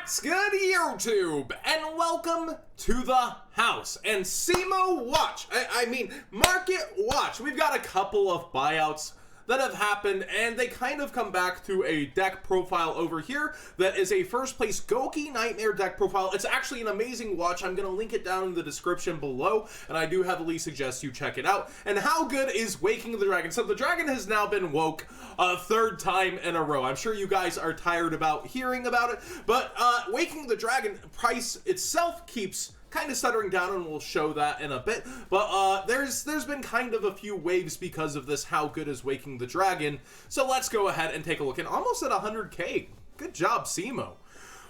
What's good, YouTube? And welcome to the house and Cimoooooooo watch. I mean, market watch. We've got a couple of buyouts that have happened, and they kind of come back to a deck profile over here that is a first place Gouki Nightmare deck profile. It's actually an amazing watch. I'm going to link it down in the description below, and I do heavily suggest you check it out. And how good is Waking the Dragon? So the dragon has now been woke a third time in a row. I'm sure you guys are tired about hearing about it, but Waking the Dragon price itself keeps kind of stuttering down, and we'll show that in a bit. But there's been kind of a few waves because of this how good is Waking the Dragon. So let's go ahead and take a look. And almost at 100k. Good job, Cimoooooooo.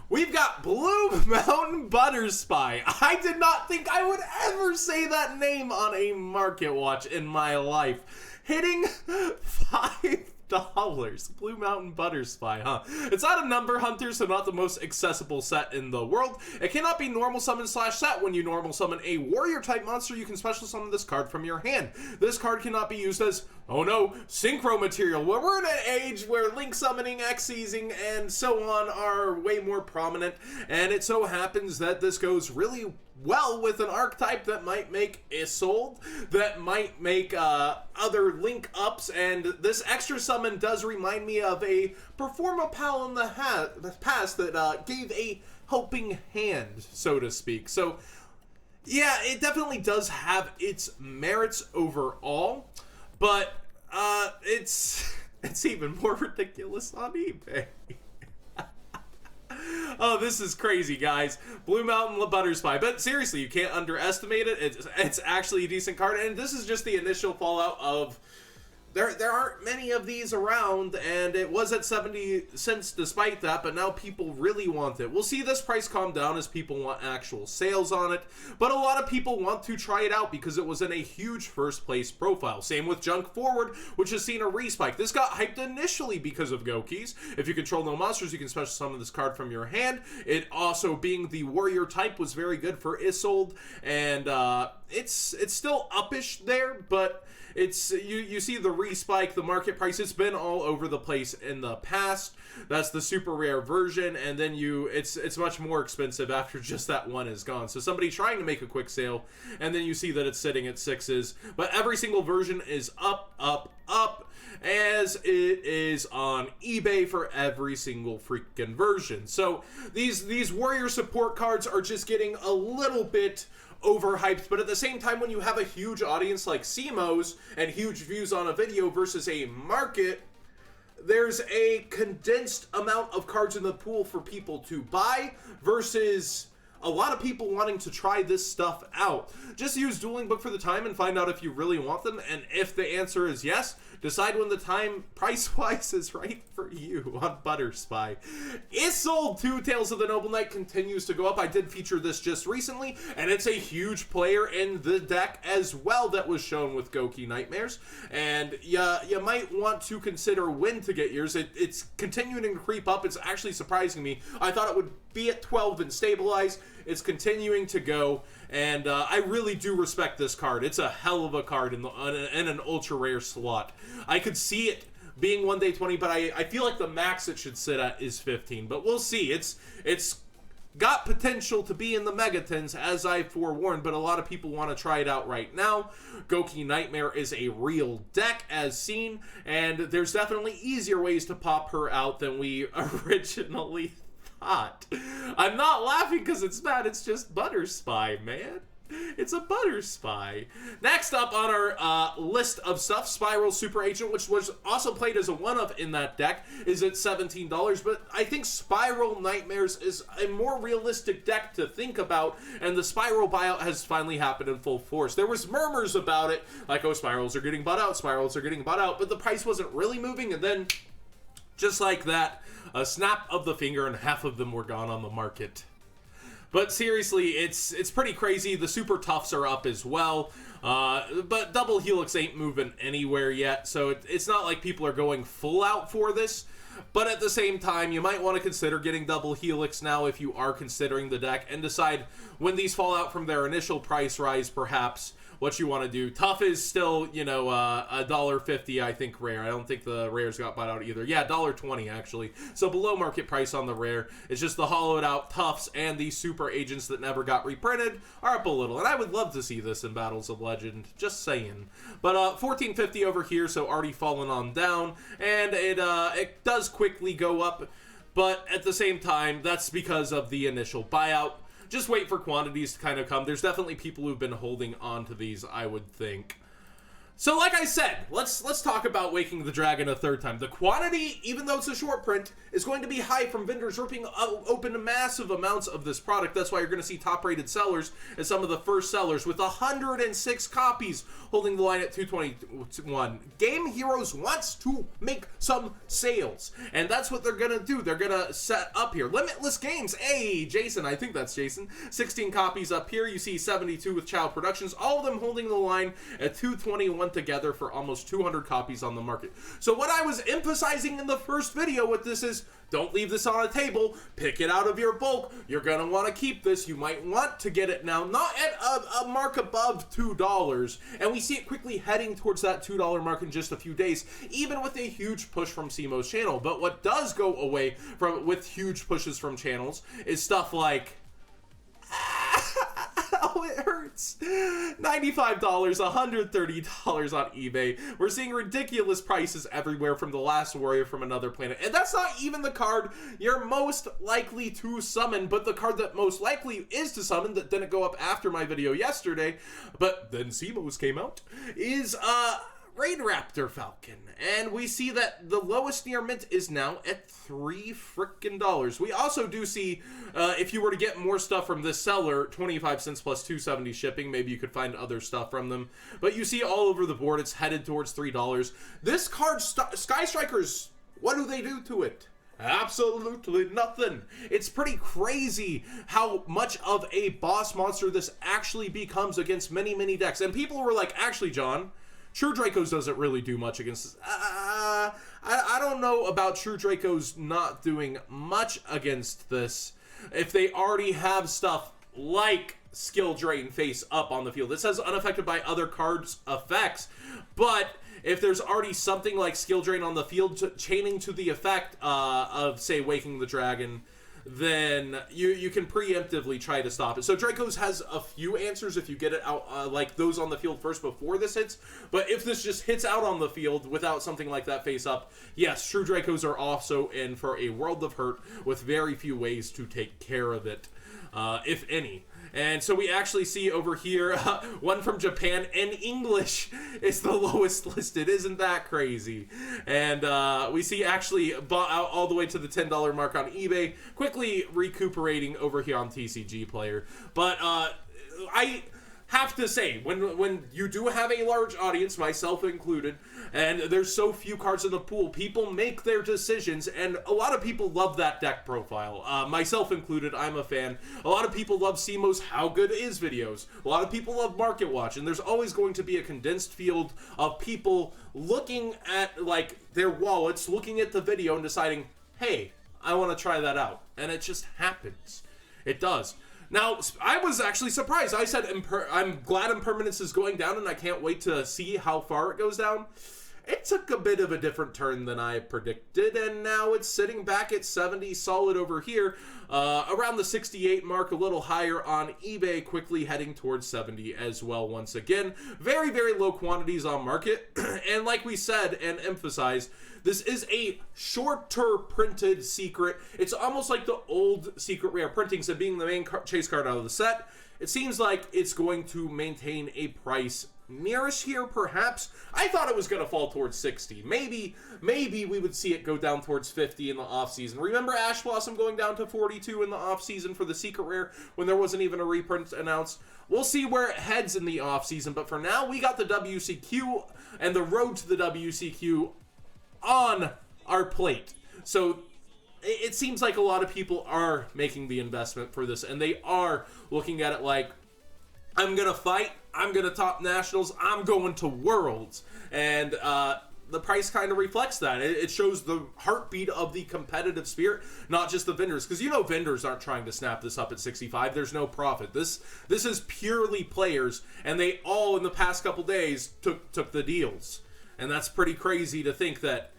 We've got Blue Mountain Butterspy. I did not think I would ever say that name on a market watch in my life. Hitting $5. Blue Mountain Butterspy, huh? It's not a number hunter, so not the most accessible set in the world. It cannot be normal summon / set. When you normal summon a warrior type monster, you can special summon this card from your hand. This card cannot be used as, oh no, synchro material. Well, we're in an age where link summoning, X-seizing, and so on are way more prominent, and it so happens that this goes really well with an archetype that might make isolde, that might make other link ups, and this extra summon does remind me of a Performa Pal in the past that gave a helping hand, so to speak. So yeah, it definitely does have its merits overall, but it's even more ridiculous on eBay. Oh, this is crazy, guys. Blue Mountain Butterspy. But seriously, you can't underestimate it. It's actually a decent card, and this is just the initial fallout of... There aren't many of these around, and it was at 70 cents despite that, but now people really want it. We'll see this price calm down as people want actual sales on it, but a lot of people want to try it out because it was in a huge first place profile. Same with Junk Forward, which has seen a respike. This got hyped initially because of Goukis. If you control no monsters, you can special summon this card from your hand. It also, being the warrior type, was very good for isolde, and it's still uppish there, but it's you see the respike, the market price. It's been all over the place in the past. That's the super rare version, and then it's much more expensive after just that one is gone. So somebody trying to make a quick sale, and then you see that it's sitting at 6s. But every single version is up, as it is on eBay for every single freaking version. So these warrior support cards are just getting a little bit overhyped, but at the same time, when you have a huge audience like Cimoooooooo's and huge views on a video versus a market, there's a condensed amount of cards in the pool for people to buy versus a lot of people wanting to try this stuff out. Just use Dueling Book for the time and find out if you really want them, and if the answer is yes, decide when the time price-wise is right for you on Butterspy. Isolde 2 Tales of the Noble Knight continues to go up. I did feature this just recently, and it's a huge player in the deck as well that was shown with Gouki Nightmares, and you might want to consider when to get yours. It's continuing to creep up. It's actually surprising me. I thought it would be at 12 and stabilize. It's continuing to go, and I really do respect this card. It's a hell of a card in an ultra rare slot. I could see it being 1 day 20, but I feel like the max it should sit at is 15. But we'll see. It's got potential to be in the megatons, as I forewarned, but a lot of people want to try it out right now. Gouki Nightmare is a real deck, as seen, and there's definitely easier ways to pop her out than we originally thought. I'm not laughing because it's bad, it's just Butterspy, man. It's a Butterspy. Next up on our list of stuff, Spiral Super Agent, which was also played as a one-of in that deck, is at $17, but I think Spiral Nightmares is a more realistic deck to think about, and the Spiral buyout has finally happened in full force. There was murmurs about it, like, oh, Spirals are getting bought out, Spirals are getting bought out, but the price wasn't really moving, and then, just like that, a snap of the finger and half of them were gone on the market. But seriously, it's pretty crazy. The super toughs are up as well, but double helix ain't moving anywhere yet, so it's not like people are going full out for this. But at the same time, you might want to consider getting double helix now if you are considering the deck, and decide when these fall out from their initial price rise, perhaps what you want to do. Tough is still, you know, $1.50, I think, rare. I don't think the rares got bought out either. Yeah, $1.20 actually. So below market price on the rare. It's just the hollowed out Toughs and the super agents that never got reprinted are up a little. And I would love to see this in Battles of Legend. Just saying. But $14.50 over here, so already fallen on down. And it does quickly go up. But at the same time, that's because of the initial buyout. Just wait for quantities to kind of come. There's definitely people who've been holding on to these, I would think. So like I said, let's talk about Waking the Dragon a third time. The quantity, even though it's a short print, is going to be high from vendors ripping open massive amounts of this product. That's why you're going to see top-rated sellers as some of the first sellers with 106 copies holding the line at 221. Game Heroes wants to make some sales, and that's what they're going to do. They're going to set up here. Limitless Games. Hey, Jason, I think that's Jason. 16 copies up here. You see 72 with Child Productions. All of them holding the line at 221 together for almost 200 copies on the market. So what I was emphasizing in the first video with this is, don't leave this on a table. Pick it out of your bulk. You're going to want to keep this. You might want to get it now, not at a mark above $2. And we see it quickly heading towards that $2 mark in just a few days, even with a huge push from Cimoooooooo's channel. But what does go away with huge pushes from channels is stuff like... Oh, it hurts. $95, $130 on eBay. We're seeing ridiculous prices everywhere from the Last Warrior from Another Planet. And that's not even the card you're most likely to summon, but the card that most likely is to summon that didn't go up after my video yesterday, but then Cimoooooooo's came out, is Raidraptor Falcon. And we see that the lowest near mint is now at $3 frickin'. We also do see, if you were to get more stuff from this seller, 25 cents plus $2.70 shipping, maybe you could find other stuff from them. But you see all over the board, it's headed towards $3. This card, Sky Strikers, what do they do to it? Absolutely nothing. It's pretty crazy how much of a boss monster this actually becomes against many, many decks. And people were like, actually, John, True Dracos doesn't really do much against this. I don't know about True Dracos not doing much against this if they already have stuff like Skill Drain face up on the field. It says unaffected by other cards' effects, but if there's already something like Skill Drain on the field chaining to the effect of, say, Waking the Dragon, then you can preemptively try to stop it. So Dracos has a few answers if you get it out, like those on the field first before this hits. But if this just hits out on the field without something like that face up, yes, True Dracos are also in for a world of hurt with very few ways to take care of it, if any. And so we actually see over here, one from Japan in English is the lowest listed. Isn't that crazy? And we see actually bought out all the way to the $10 mark on eBay, quickly recuperating over here on TCG Player. But I have to say, when you do have a large audience, myself included, and there's so few cards in the pool, people make their decisions, and a lot of people love that deck profile. Myself included, I'm a fan. A lot of people love Cimoooooooo's How Good Is videos. A lot of people love Market Watch, and there's always going to be a condensed field of people looking at, like, their wallets, looking at the video and deciding, hey, I want to try that out. And it just happens. It does. Now, I was actually surprised. I said I'm glad Impermanence is going down, and I can't wait to see how far it goes down. It took a bit of a different turn than I predicted, and now it's sitting back at 70 solid over here, around the 68 mark, a little higher on eBay, quickly heading towards 70 as well once again. Very, very low quantities on market, and like we said and emphasized, this is a shorter printed secret. It's almost like the old secret rare printings, and being the main chase card out of the set, it seems like it's going to maintain a price nearish here, perhaps. I thought it was going to fall towards 60. Maybe we would see it go down towards 50 in the off-season. Remember Ash Blossom going down to 42 in the off-season for the secret rare when there wasn't even a reprint announced? We'll see where it heads in the off-season, but for now, we got the WCQ and the road to the WCQ on our plate. So it seems like a lot of people are making the investment for this, and they are looking at it like, I'm going to fight, I'm going to top nationals, I'm going to worlds. And the price kind of reflects that. It shows the heartbeat of the competitive spirit, not just the vendors. Because vendors aren't trying to snap this up at 65. There's no profit. This is purely players, and they all in the past couple days took the deals. And that's pretty crazy to think that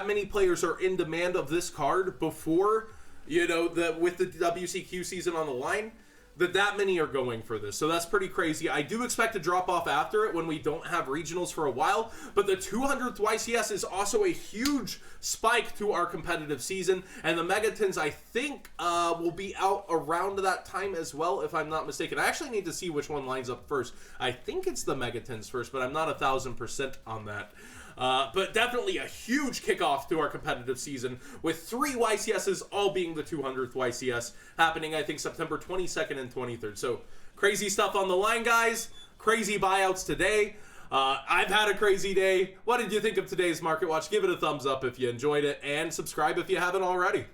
many players are in demand of this card before, with the WCQ season on the line, that many are going for this. So that's pretty crazy. I do expect to drop off after it when we don't have regionals for a while, but the 200th YCS is also a huge spike to our competitive season, and the Megatons, I think, will be out around that time as well, if I'm not mistaken. I actually need to see which one lines up first. I think it's the Megatons first, but I'm not 1,000% on that. But definitely a huge kickoff to our competitive season, with 3 YCSs all being the 200th YCS, happening, I think, September 22nd and 23rd. So, crazy stuff on the line, guys. Crazy buyouts today. I've had a crazy day. What did you think of today's Market Watch? Give it a thumbs up if you enjoyed it, and subscribe if you haven't already.